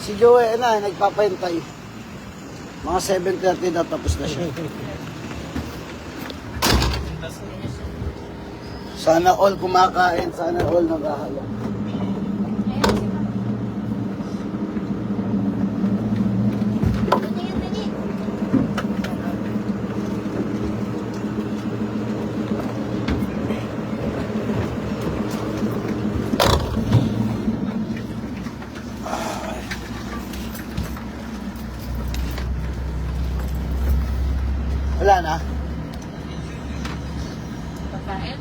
Si Joey na, nagpapahintay. Mga 7:30 na tapos na siya. Sana all kumakain, sana all naghahalap. Wala na? Pagkain?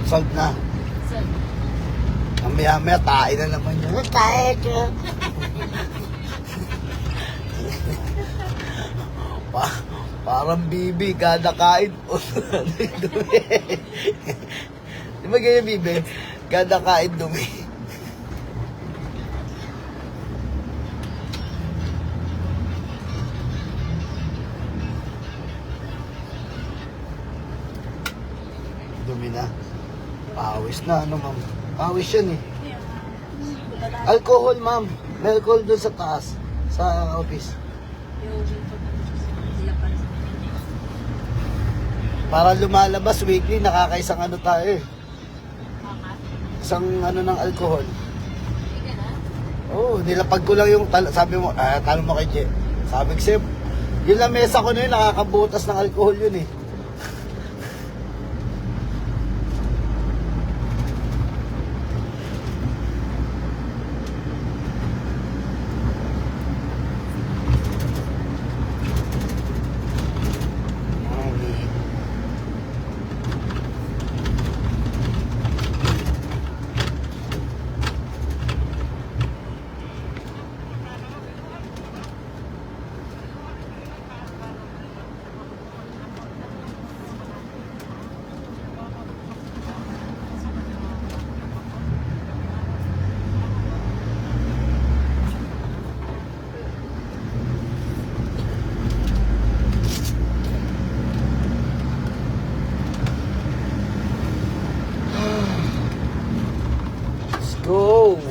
Salt na. Mamaya-maya, tayo na naman yun. Tayo ka. Parang bibi, kada kain. Dumi. Di ba ganyan, bibi? Kada kain, dumi. Dumi na. Pawis na, ano ma'am? Pawis yan eh. Alcohol ma'am. May alcohol dun sa taas. Sa office. Para lumalabas weekly, nakakaisang ano tayo eh. Isang ano ng alcohol. Oo, nilapag ko lang yung, sabi mo, tanong mo kay Je. Sabi ko sa'yo, yung lamesa ko na yun, nakakabutas ng alcohol yun eh. Go!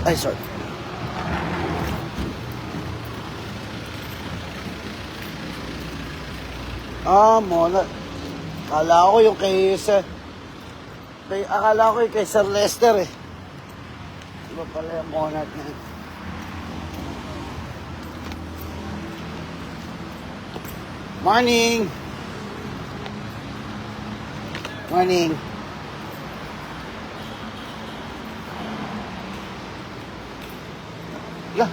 Ay, sorry. Mona. Akala ko yung kay Sir... akala ko yung kay Sir Lester eh. Iba pala yung Monat na yun. Morning! Morning! Lah!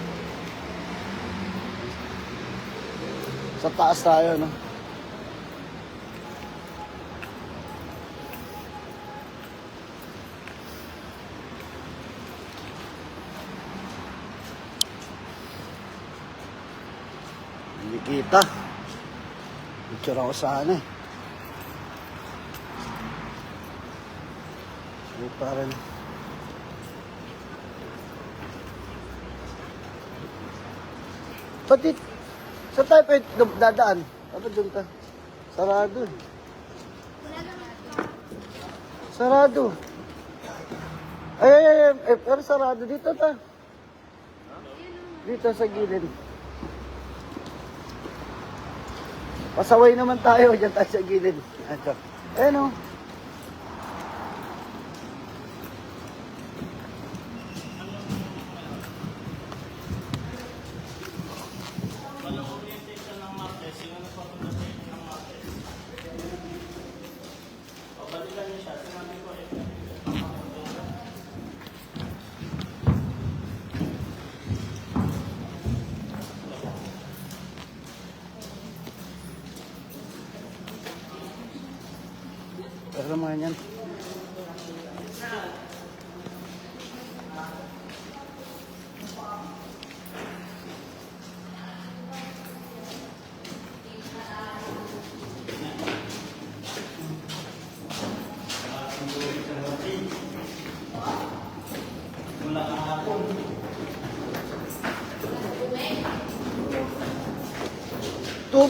Sa taas tayo, no? Hindi kita. Picture ako sana eh. Hindi pa rin. Pati, saan tayo pa dadaan? Dapat doon ka. Sarado eh. Sarado. Ay, pero sarado. Dito ta. Dito sa gilid. Pasaway naman tayo. Diyan tayo sa gilid. Ito. Ayan o.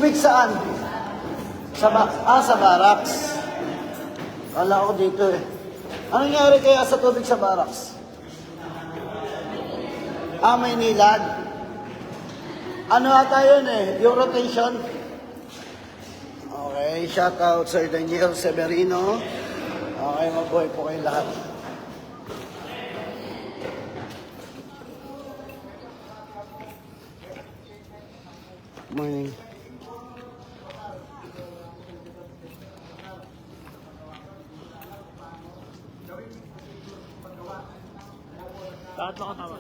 Tubig saan? Sa barracks. Kala ko dito eh. Anong nangyari kaya sa tubig sa barracks? May nilad. Ano ata yun eh? Yung rotation? Okay, shout out Sir Daniel Severino. Okay, mabuhay po kayong lahat. Morning. Tatlo ka tama.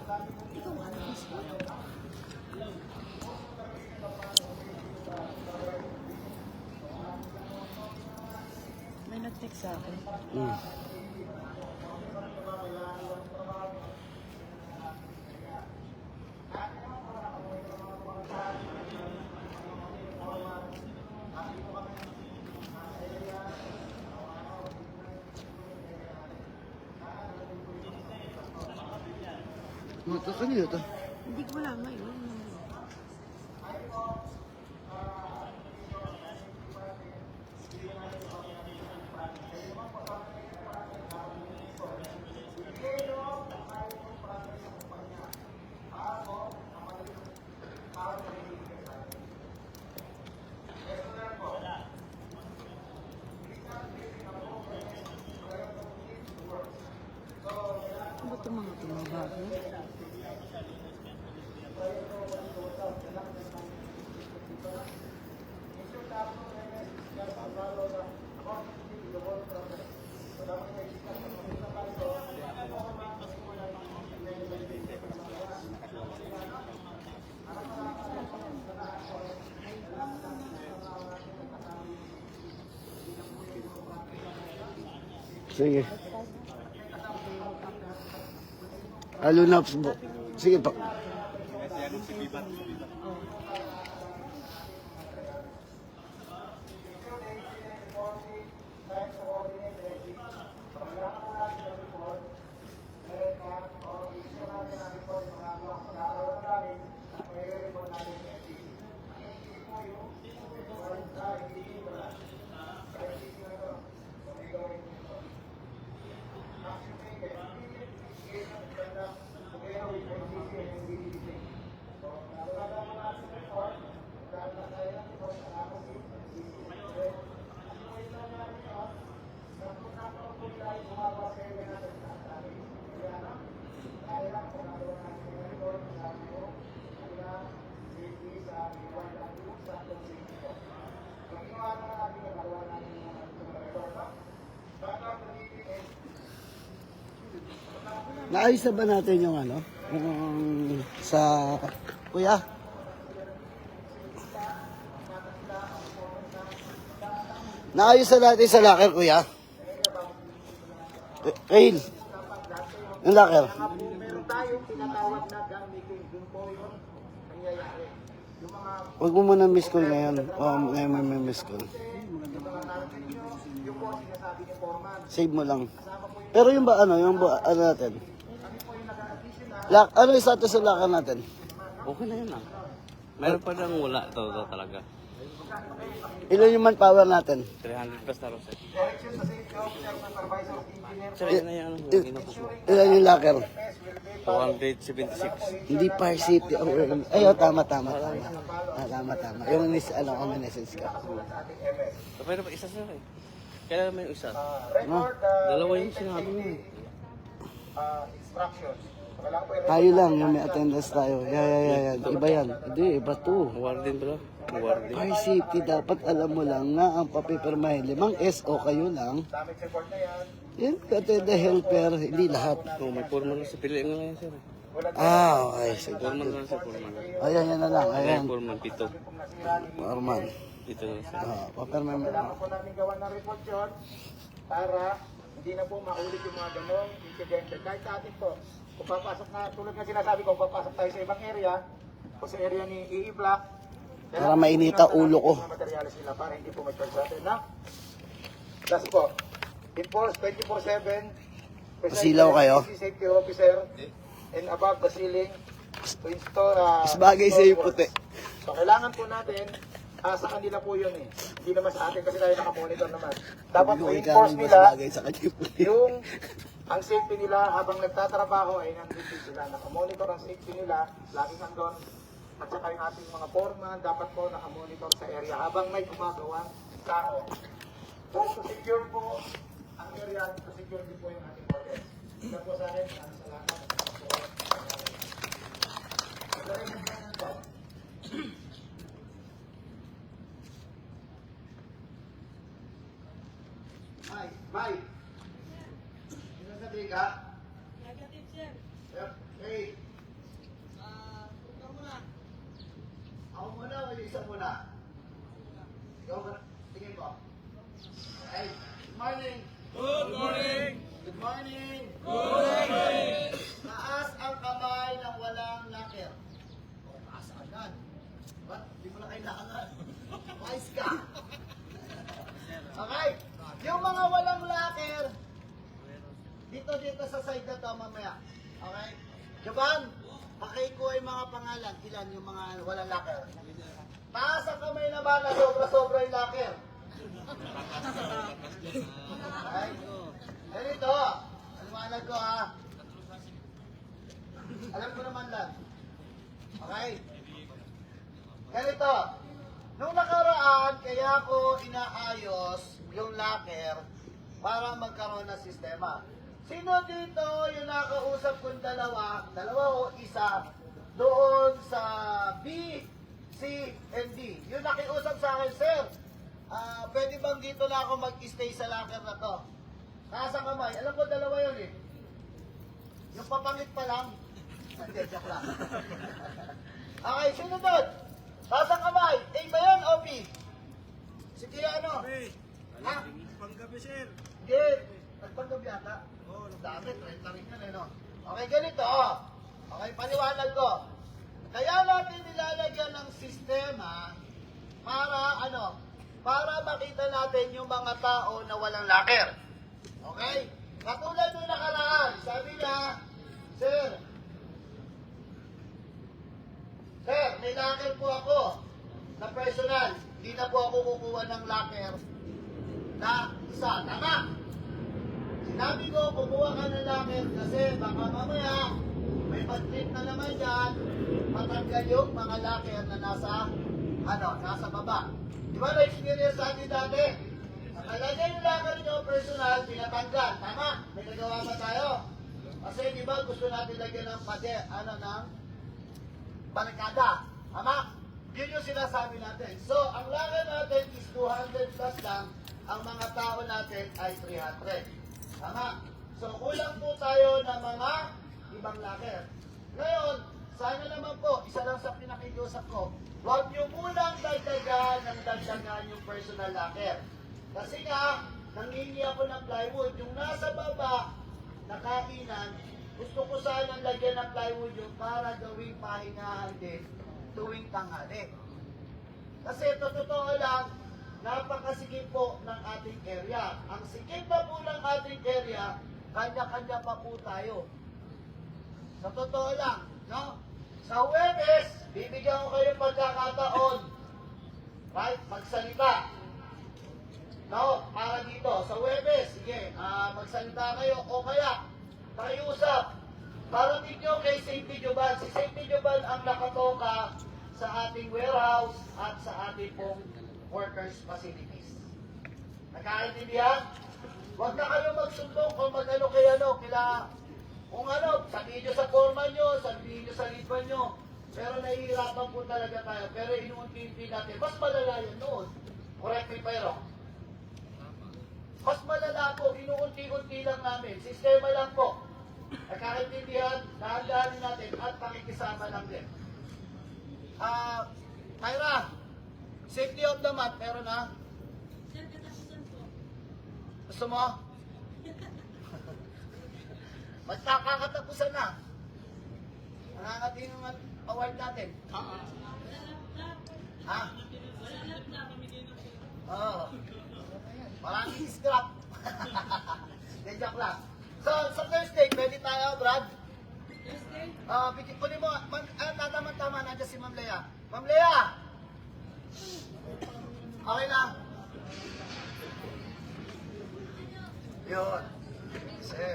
May nag-text sa akin. Mata kanina to. Hindi ko wala ngayon. Ano ba itong mga tumabago? Sige. Alunaps po. Sige pa. Naayos na ba natin yung ano? Yung sa... Kuya? Naayos na natin sa locker, kuya? Kail? Yung locker? Meron tayong tinatawag na gang meeting. Doon po yun nangyayari. Yung mga Huwag mo muna miss call ngayon. Ngayon may miss call. target nyo, yung po sinasabi ni Foreman. Save mo lang. Pero yung ba ano? Yung ba ano natin? Ano yung status ng locker natin? Okay na yun lang. Meron pa lang wala. Ito talaga. Ilan yung manpower natin? 300 plus na rin. Direction sa safety officer, supervisor, engineer. Sir, yun na yan. Ginapos mo. Ilan yung locker? 276. Hindi fire safety. Ay, tama. Tama. Yung ano, kung message ka. Pero pa isa sir eh. Kailan naman yung isa? Record Dalawa yung sinabi mo eh. instructions. Kailangan po Tayo lang, yung may attendance tayo. Yan. Iba yan. Hindi, iba to. Warden bro. Warden. Fire safety, dapat alam mo lang na ang papipirmahin 5 SO kayo lang. damage report na yan. Yan, the helper, hindi lahat. Oh, may forma lang sa piliin nga ngayon sir. Okay. Sige. Forma lang sa forma. Ayan, yan na lang. May Ayan. forma, pito. Normal. Pito lang sir. Papirmahin mo. Kailangan po namin gawa ng report yun para hindi na po maulit yung mga ganong incidente. Kahit sa atin po, kung papasok na, tulad na sinasabi ko, papasok tayo sa ibang area, o sa area ni EE Block, Para mainita ulo ko. mga materialis nila para hindi po mag-charge sa atin, na? Last po, enforce 24/7, Pasilaw kayo? safety officer, and above the ceiling, to install, Mas bagay sa iyo puti. So, kailangan po natin sa kanila po yun eh. Hindi naman sa atin kasi tayo nakamonitor naman. Dapat Luwi ka i-enforce ng mas nila bagay sa kanya po. yung ang safety nila habang nagtatrabaho ay nandito sila. Nakamonitor ang safety nila, laging nandun. At saka yung ating mga foreman, dapat po nakamonitor sa area habang may gumagawang tao. So, to secure po ang area, to secure din po yung ating workers. Ito po sa akin, salamat. Bye. Sinasabi ka? Negative, sir. Yep. Hey. Ikaw muna. Ako muna o yung isa muna? Ikaw muna. Tingin ko. Hey. Good morning. Good morning. Good morning. Good morning. Taas ang kamay ng walang locker. O, taas agad. Ba't? Hindi mo na kailangan. Wise ka. Okay. Yung mga walang locker, dito sa side na to mamaya. Okay? Jaban, pakikuha yung mga pangalan. Ilan yung mga walang locker? Taas ang kamay naman na sobra-sobra yung locker. Okay? Ganito. Aliwanag ko ha. Alam ko naman lang. Okay? Ganito. Nung nakaraan, kaya ko inaayos yung locker para magkaroon ng sistema. Sino dito yung nakausap kong dalawa o isa, doon sa B, C, and D? Yung nakiusap sa akin, sir, pwede bang dito na ako mag-stay sa locker na to? Taas ang kamay. Alam ko dalawa yun eh. Yung papangit pa lang. Hindi, joke lang. Okay, sino doon? Taas ang kamay. A ba yun o B? Sige, ano? Ha? Panggabi, sir. Hindi. Nagpanggab yata. Oo, dami. 30 rin yan eh, no? Okay, ganito. Okay, paliwanag ko. Kaya natin nilalagyan ng sistema para ano? Para makita natin yung mga tao na walang locker. Okay? Katulad nung nakaraan, sabi niya, Sir, may locker po ako na personal. Hindi na po ako kukuha ng locker na isa. Tama! Sinabi ko, kumuha ka ng locker kasi baka mamaya may pag-trip na naman yan, matanggal yung mga locker na nasa baba. Di ba na-experience natin dati? Nakalagay yung locker nyo personal, pinatanggal. Tama? May nagawa ba tayo? Kasi di ba gusto natin lagyan ng ng barikada. Tama? Yun yung sinasabi natin. So, ang locker natin is 200 plus lang. Ang mga tao natin ay 300. Tama? So, kulang po tayo ng mga ibang locker. Ngayon, sana naman po, isa lang sa pinakikiusap ko, huwag nyo munang dagdagan yung personal locker. Kasi nga, nangingi ako ng plywood. Yung nasa baba, na kainan, gusto ko sanang lagyan ng plywood yung para gawing pahingahan din tuwing tanghali. Kasi totoo lang, napakasikip po ng ating area. Ang sikip pa po ng ating area, kanya-kanya pa po tayo. Sa totoo lang, no? Sa Huwebes, bibigyan ko kayo pagkakataon, right? Magsalita. No? Para dito, sa Huwebes, sige, magsalita kayo o kaya, pakiusap. Parating nyo kay Safety Joban. Si Safety Joban ang nakatoka sa ating warehouse at sa ating pong workers facilities. Nagkakaintindihan? Huwag na kayo magsumbong kung mag-ano kung sabihin nyo sa foreman nyo, sabihin nyo sa lipan nyo. Pero nahihirapan po talaga tayo. Pero inuunti-unti natin. Mas malala yun noon. Correct me if I'm wrong. Mas malala po, inuunti-unti lang namin. Sistema lang po. Nagkakaintindihan, dahan-dahanin natin at pakikisama lang din. Myra, safety of the month, meron na? Sir, katapusan po. Gusto mo? Magkakatapusan na. Nangangatin yung award natin. Ha? Oo. Maraming scrap. Joke lang. So, sa Thursday, pwede tayo, Brad? Thursday? Kunin mo, tama-tama, nandiyan si Ma'am Lea. Ma'am Lea, Okay lang. Yun. Kasi,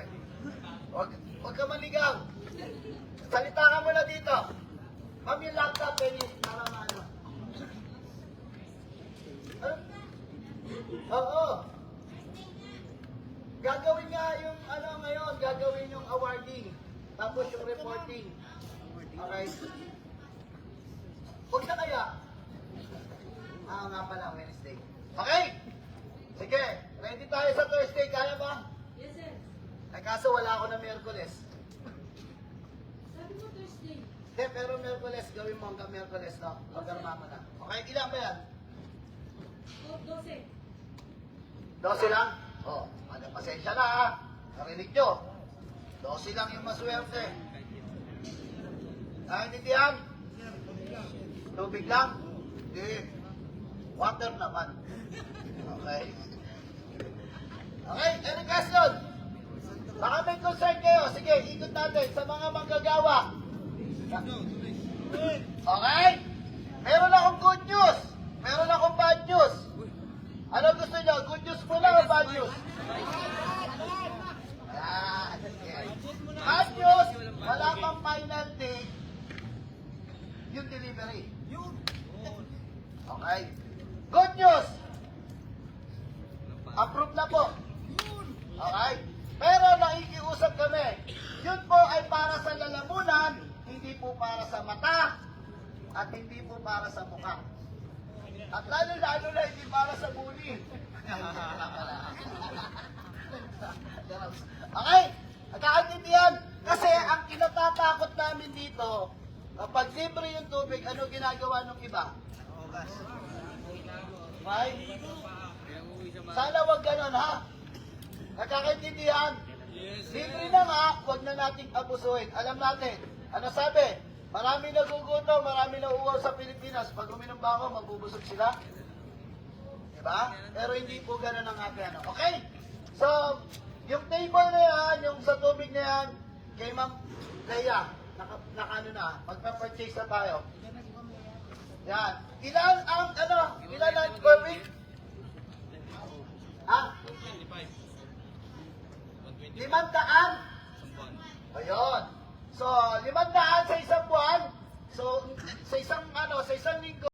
wag ka maligaw. Salita ka muna dito. Ma'am, yung laptop, Benny, para maano. Ano? Oo. Gagawin nga yung ano ngayon, gagawin yung awarding. Tapos yung reporting. Okay. Huwag na kaya. Nga pala, Wednesday. Okay. Sige, ready tayo sa Thursday. Kaya ba? Yes, sir. Ay kaso wala ako na Miyerkules. Sabi mo Thursday. Hindi, pero Miyerkules, gawin mo hanggang Miyerkules, no? Pagkarma mo na. Okay, ilan ba yan? O, 12. 12 lang? Oo. Ano, pasensya na ha. Narinig nyo. 12 lang yung maswerte. Naintindihan? Tubig lang? Hindi. Water naman. Okay. Okay, any question? Baka may concern kayo. Sige, ikot natin sa mga manggagawa. Okay? Meron akong good news. Meron akong bad news. Ano gusto nyo? Good news muna o bad news? Bad news, wala pang final day yung delivery. Okay. Good news, approve na po. Okay. Pero nakikiusap kami, yun po ay para sa lalamunan, hindi po para sa mata, at hindi po para sa mukha. At lalo-lalo na hindi para sa muli. Okay? Nagkakaintindihan? Kasi ang kinatatakot namin dito, kapag libre yung tubig, ano ginagawa ng iba? Right? Sana wag ganon, ha? Nagkakaintindihan? Libre na nga, wag na nating abusuhin. Alam natin, ano sabi? Marami nagugutom, marami nauuwaw sa Pilipinas. Pag uminom ba ako, magbubusog sila? Diba? Pero hindi po ganun ang ating ano. Okay? So, yung table na yan, yung sa tubig na yan, kay Ma'am Leia, ano na, magpa-purchase na tayo. Yan. Ilan ang, ilan ang per week? Ha? 500? Ayun. So, 500 sa isang buwan. So, sa isang linggo,